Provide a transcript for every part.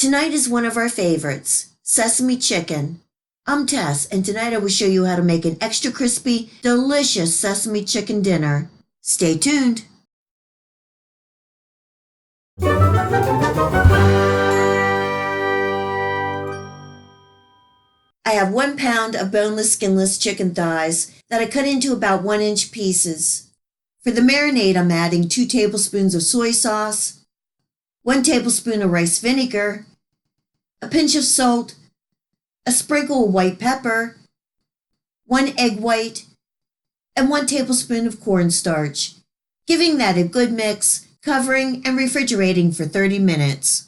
Tonight is one of our favorites, sesame chicken. I'm Tess, and tonight I will show you how to make an extra crispy, delicious sesame chicken dinner. Stay tuned. I have 1 pound of boneless, skinless chicken thighs that I cut into about 1-inch pieces. For the marinade, I'm adding 2 tablespoons of soy sauce, 1 tablespoon of rice vinegar, a pinch of salt, a sprinkle of white pepper, 1 egg white, and 1 tablespoon of cornstarch, giving that a good mix, covering and refrigerating for 30 minutes.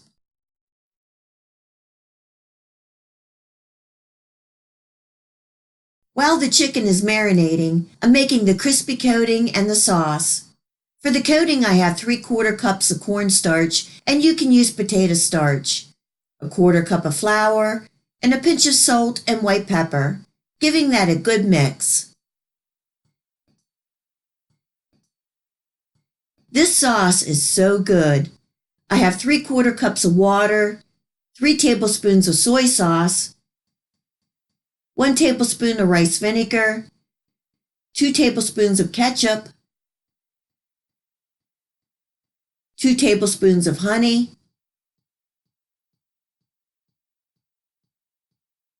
While the chicken is marinating, I'm making the crispy coating and the sauce. For the coating, I have 3/4 cups of cornstarch, and you can use potato starch, a 1/4 cup of flour, and a pinch of salt and white pepper, giving that a good mix. This sauce is so good. I have 3/4 cups of water, 3 tablespoons of soy sauce, 1 tablespoon of rice vinegar, 2 tablespoons of ketchup, 2 tablespoons of honey,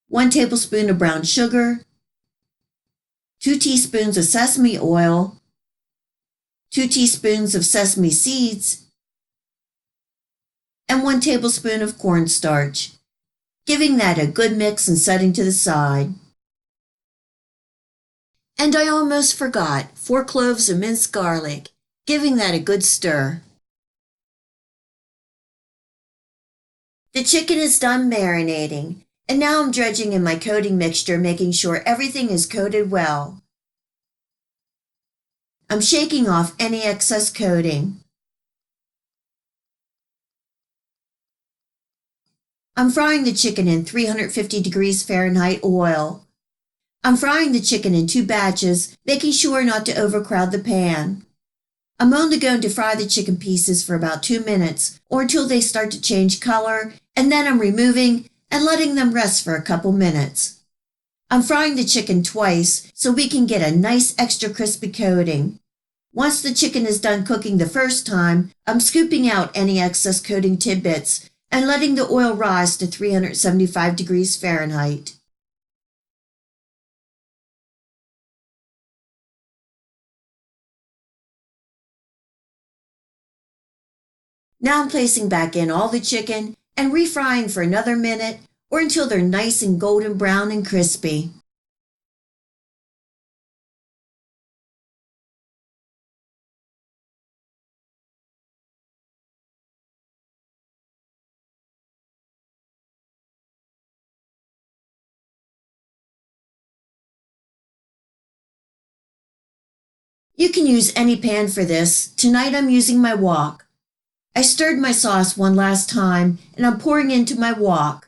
1 tablespoon of brown sugar, 2 teaspoons of sesame oil, 2 teaspoons of sesame seeds, and 1 tablespoon of cornstarch, giving that a good mix and setting to the side. And I almost forgot, 4 cloves of minced garlic, giving that a good stir. The chicken is done marinating, and now I'm dredging in my coating mixture, making sure everything is coated well. I'm shaking off any excess coating. I'm frying the chicken in 350 degrees Fahrenheit oil. I'm frying the chicken in 2 batches, making sure not to overcrowd the pan. I'm only going to fry the chicken pieces for about 2 minutes or until they start to change color, and then I'm removing and letting them rest for a couple minutes. I'm frying the chicken twice so we can get a nice extra crispy coating. Once the chicken is done cooking the first time, I'm scooping out any excess coating tidbits and letting the oil rise to 375 degrees Fahrenheit. Now I'm placing back in all the chicken and refrying for another minute or until they're nice and golden brown and crispy. You can use any pan for this. Tonight I'm using my wok. I stirred my sauce one last time and I'm pouring into my wok.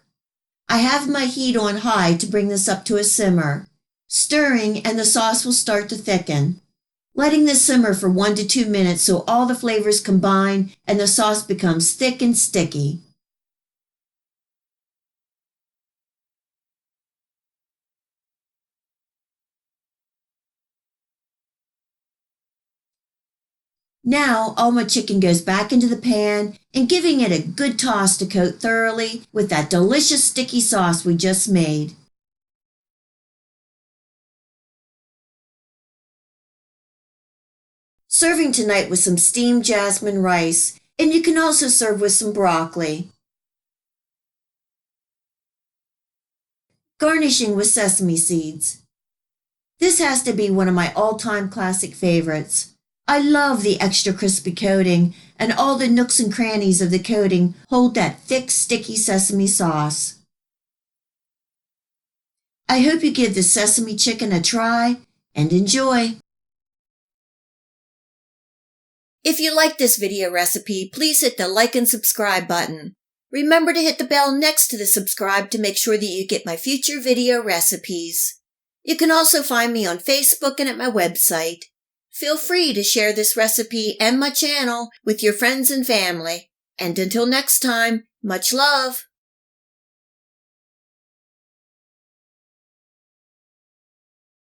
I have my heat on high to bring this up to a simmer. Stirring and the sauce will start to thicken. Letting this simmer for 1 to 2 minutes so all the flavors combine and the sauce becomes thick and sticky. Now all my chicken goes back into the pan and giving it a good toss to coat thoroughly with that delicious sticky sauce we just made. Serving tonight with some steamed jasmine rice, and you can also serve with some broccoli. Garnishing with sesame seeds. This has to be one of my all-time classic favorites. I love the extra crispy coating, and all the nooks and crannies of the coating hold that thick, sticky sesame sauce. I hope you give the sesame chicken a try and enjoy. If you like this video recipe, please hit the like and subscribe button. Remember to hit the bell next to the subscribe to make sure that you get my future video recipes. You can also find me on Facebook and at my website. Feel free to share this recipe and my channel with your friends and family. And until next time, much love!